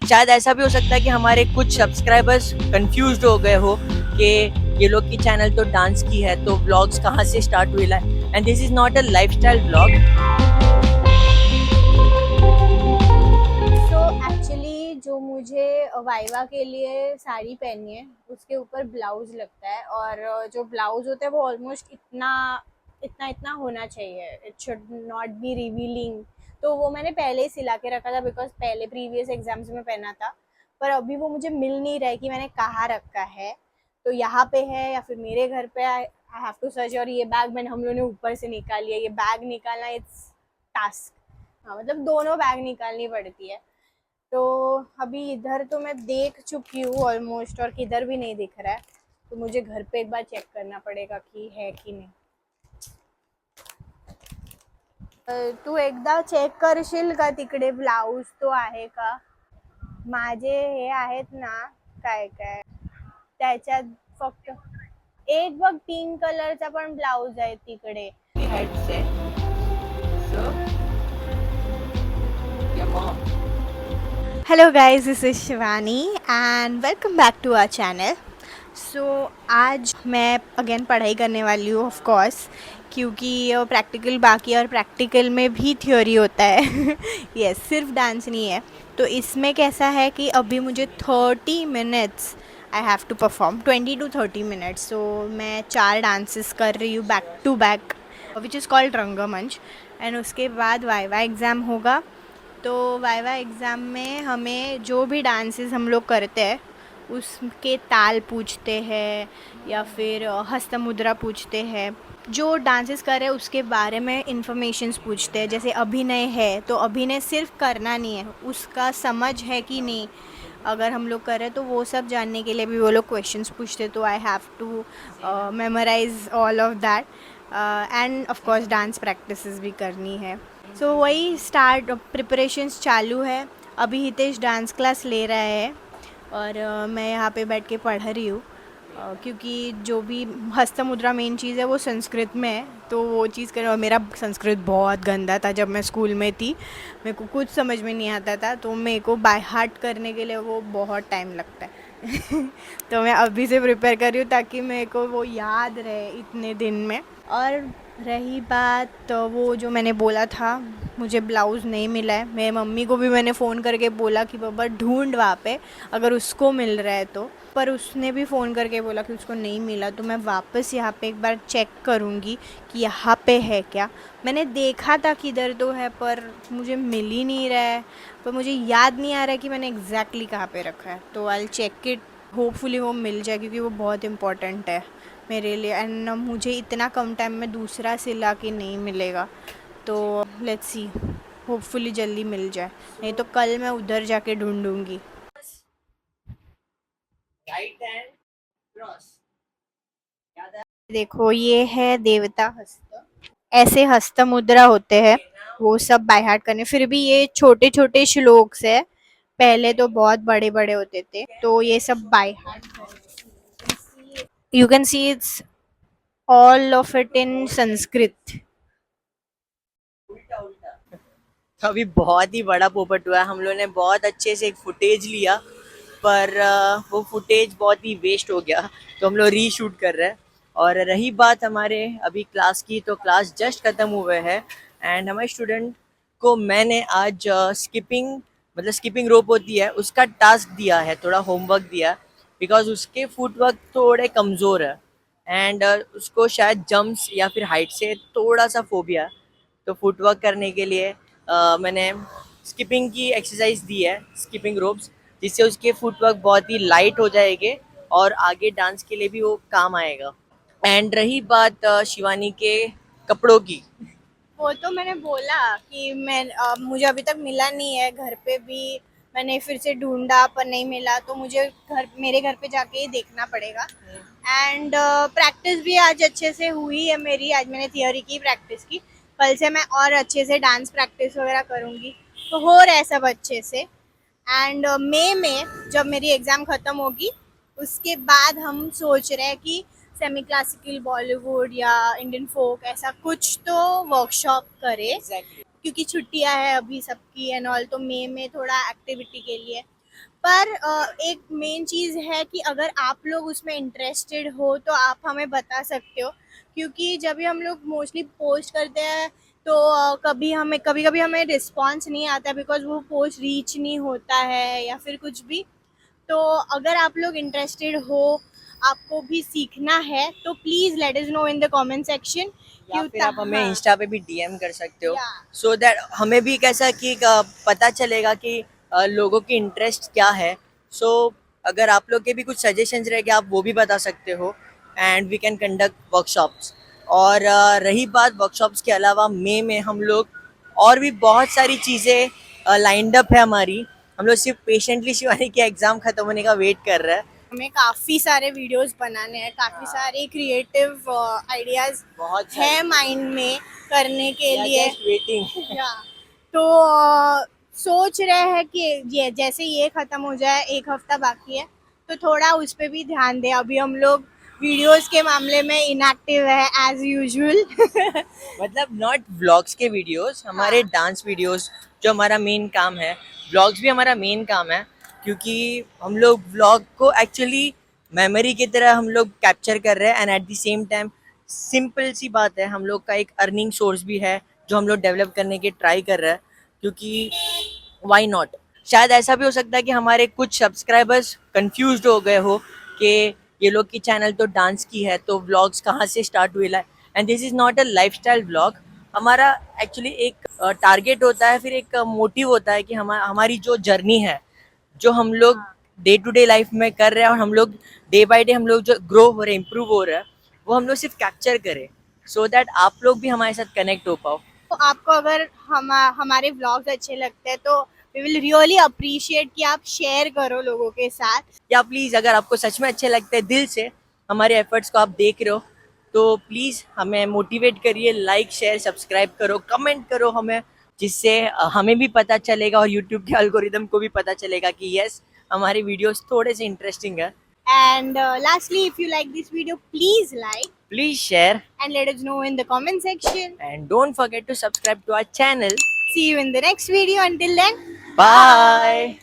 शायद ऐसा भी हो सकता है कि हमारे कुछ सब्सक्राइबर्स कंफ्यूज्ड हो गए हो कि ये लोग की चैनल तो डांस की है, तो व्लॉग्स कहाँ से स्टार्ट हुए ला, and this is not a lifestyle vlog. So actually जो मुझे वाइवा के लिए साड़ी पहनी है उसके ऊपर ब्लाउज लगता है, और जो ब्लाउज होता है वो ऑलमोस्ट इतना इतना इतना होना चाहिए, it should not be revealing. तो वो मैंने पहले ही सिला के रखा था बिकॉज पहले प्रीवियस एग्जाम्स में पहना था, पर अभी वो मुझे मिल नहीं रहा है कि मैंने कहाँ रखा है। तो यहाँ पे है या फिर मेरे घर पे, आई हैव टू सर्च। और ये बैग मैंने हम लोगों ने ऊपर से निकाल लिया, ये बैग निकालना इट्स टास्क। हाँ, मतलब दोनों बैग निकालनी पड़ती है। तो अभी इधर तो मैं देख चुकी हूँ ऑलमोस्ट, और किधर भी नहीं दिख रहा है। तो मुझे घर पे एक बार चेक करना पड़ेगा कि है कि नाही. तू एकदा चेक करशील का तिकडे ब्लाऊज तो आहे का? माझे हे आहेत ना, काय काय त्याच्यात फक्त एक बघ पिंक कलरचा पण ब्लाऊज आहे तिकडे. Hello guys, this is Shivani and welcome back to our channel. So आज मैं अगेन पढ़ाई करने वाली हूँ ऑफ कोर्स, क्योंकि प्रैक्टिकल बाकी और प्रैक्टिकल में भी थ्योरी होता है. यस, सिर्फ डांस नहीं है. तो इसमें कैसा है कि अभी मुझे 30 minutes I have to perform, 20 to 30 minutes. So मैं 4 डांसेस कर रही हूँ back to back, which is called Rangmanch. And उसके बाद वाइवा एग्ज़ाम होगा. तो वाइवा एग्ज़ाम में हमें जो भी डांसेस हम लोग करते हैं उसके ताल पूछते हैं, या फिर हस्त मुद्रा पूछते हैं. जो डांसेस कर रहे हैं उसके बारे में इंफॉर्मेशंस पूछते हैं. जैसे अभिनय है तो अभिनय सिर्फ करना नहीं है, उसका समझ है कि नहीं. अगर हम लोग करें तो वो सब जानने के लिए भी वो लोग क्वेश्चंस पूछते. तो I have to memorize all of that. And of course dance practices भी करनी है. सो वही स्टार्ट प्रिपरेशंस चालू है. अभी हितेश डांस क्लास ले रहा है और मैं यहाँ पे बैठ के पढ़ रही हूँ, क्योंकि जो भी हस्त मुद्रा मेन चीज़ है वो संस्कृत में है. तो वो चीज़ करें. और मेरा संस्कृत बहुत गंदा था जब मैं स्कूल में थी, मेरे को कुछ समझ में नहीं आता था. तो मेरे को बाय हार्ट करने के लिए वो बहुत टाइम लगता है. तो मैं अभी से प्रिपेयर कर रही हूँ ताकि मेरे को वो याद रहे इतने दिन में. और रही बात तो वो जो मैंने बोला था, मुझे ब्लाउज़ नहीं मिला है. मेरे मम्मी को भी मैंने फ़ोन करके बोला कि पापा ढूंढ वहाँ पे, अगर उसको मिल रहा है तो. पर उसने भी फ़ोन करके बोला कि उसको नहीं मिला. तो मैं वापस यहाँ पे एक बार चेक करूँगी कि यहाँ पे है क्या. मैंने देखा था किधर तो है, पर मुझे मिल ही नहीं रहा है. पर मुझे याद नहीं आ रहा है कि मैंने एग्जैक्टली कहाँ पे रखा है. तो आई चेक इट, होपफुली वो मिल जाए क्योंकि वो बहुत इम्पोर्टेंट है मेरे लिए. एंड मुझे इतना कम टाइम में दूसरा सिला के नहीं मिलेगा. तो लेट्स सी, होपफुली जल्दी मिल जाए, नहीं तो कल मैं उधर जाके ढूंढूंगी. देखो ये है देवता हस्त. ऐसे हस्त मुद्रा होते हैं, वो सब बाय हार्ट करने. फिर भी ये छोटे छोटे श्लोक है, पहले तो बहुत बड़े बड़े होते थे. तो ये सब by heart. You can see it's all of it in Sanskrit. तो अभी बहुत ही बड़ा पोपट हुआ है. हम लोगों ने बहुत अच्छे से एक फुटेज लिया, पर वो फुटेज बहुत ही वेस्ट हो गया, तो हम लोग रीशूट कर रहे हैं. और रही बात हमारे अभी क्लास की, तो क्लास जस्ट खत्म हुए हैं. एंड हमारे स्टूडेंट को मैंने आज स्किपिंग, मतलब स्किपिंग रोप होती है उसका टास्क दिया है, थोड़ा होमवर्क दिया, बिकॉज उसके फुटवर्क थोड़े कमज़ोर है. एंड उसको शायद जंप्स या फिर हाइट से थोड़ा सा फोबिया. तो फुटवर्क करने के लिए मैंने स्किपिंग की एक्सरसाइज दी है, स्किपिंग रोप्स, जिससे उसके फुटवर्क बहुत ही लाइट हो जाएंगे और आगे डांस के लिए भी वो काम आएगा. एंड रही बात शिवानी के कपड़ों की, वो तो मैंने बोला कि मुझे अभी तक मिला नहीं है. घर पे भी मैंने फिर से ढूंढा पर नहीं मिला, तो मुझे मेरे घर पे जाके ही देखना पड़ेगा. एंड प्रैक्टिस भी आज अच्छे से हुई है मेरी. आज मैंने थियोरी की, प्रैक्टिस की. कल से मैं और अच्छे से डांस प्रैक्टिस वगैरह करूँगी. तो हो रहा है सब अच्छे से. एंड मई में जब मेरी एग्ज़ाम ख़त्म होगी उसके बाद हम सोच रहे हैं कि सेमी क्लासिकल बॉलीवुड या इंडियन फोक ऐसा कुछ तो वर्कशॉप करे. एग्जैक्टली. क्योंकि छुट्टियां है अभी सबकी एंड ऑल, तो मई में थोड़ा एक्टिविटी के लिए. पर एक मेन चीज़ है कि अगर आप लोग उसमें इंटरेस्टेड हो तो आप हमें बता सकते हो, क्योंकि जब भी हम लोग मोस्टली पोस्ट करते हैं तो कभी कभी हमें रिस्पॉन्स नहीं आता बिकॉज वो पोस्ट रीच नहीं होता है या फिर कुछ भी। तो अगर आप लोग इंटरेस्टेड हो, आपको भी सीखना है, तो please let us know in the comment section. या फिर आप हमें हाँ, इंस्टा पे भी डीएम कर सकते हो, या सो दैट हमें भी कैसा कि पता चलेगा कि लोगों की इंटरेस्ट क्या है। सो अगर आप लोग के भी कुछ सजेशंस रहे आप वो भी बता सकते हो, and we can conduct workshops. और रही बात वर्कशॉप्स के अलावा मई में हम लोग और भी बहुत सारी चीज़ें लाइंड अप है हमारी। हम लोग सिर्फ पेशेंटली शिवानी के एग्ज़ाम ख़त्म होने का वेट कर रहे हैं। हमें काफ़ी सारे वीडियोस बनाने हैं, काफ़ी सारे क्रिएटिव आइडियाज़ बहुत है माइंड में करने के लिए। वेटिंग। या तो सोच रहे हैं कि ये जैसे ये ख़त्म हो जाए, एक हफ्ता बाकी है, तो थोड़ा उस पर भी ध्यान दें। अभी हम लोग वीडियोस के मामले में इनएक्टिव है एज यूजुअल। मतलब नॉट व्लॉग्स के वीडियोस, हमारे हाँ। डांस वीडियोस जो हमारा मेन काम है। व्लॉग्स भी हमारा मेन काम है, क्योंकि हम लोग व्लॉग को एक्चुअली मेमोरी की तरह हम लोग कैप्चर कर रहे हैं, and at the same time simple सी बात है, हम लोग का एक अर्निंग सोर्स भी है जो हम लोग डेवलप करने के ट्राई कर रहे हैं। क्योंकि वाई नॉट, शायद ऐसा भी हो सकता है कि हमारे कुछ सब्सक्राइबर्स कंफ्यूज्ड हो गए हो कि ये लोग की चैनल तो डांस की है तो व्लॉग्स कहाँ से स्टार्ट हुए। And this is not a lifestyle vlog. हमारा एक्चुअली एक टारगेट होता है, फिर एक मोटिव होता है कि हमारी जो जर्नी है, जो हम लोग डे टू डे लाइफ में कर रहे हैं, और हम लोग डे बाय डे हम लोग जो ग्रो हो रहे हैं, इम्प्रूव हो रहा है, वो हम लोग सिर्फ कैप्चर करें, सो दैट आप लोग भी हमारे साथ कनेक्ट हो पाओ। तो आपको अगर हमारे व्लॉग्स अच्छे लगते हैं तो वी विल रियली अप्रिशिएट कि आप शेयर करो लोगों के साथ। या प्लीज़ अगर आपको सच में अच्छे लगते हैं, दिल से हमारे एफर्ट्स को आप देख रहे हो, तो प्लीज़ हमें मोटिवेट करिए, लाइक शेयर सब्सक्राइब करो, कमेंट करो हमें, जिससे हमें भी पता चलेगा और यूट्यूब के एल्गोरिदम को भी पता चलेगा कि यस, हमारे वीडियोस थोड़े से इंटरेस्टिंग है। And lastly, if you like this video, please like please share and let us know in the comment section. And don't forget to subscribe to our channel. See you in the next video. Until then, bye.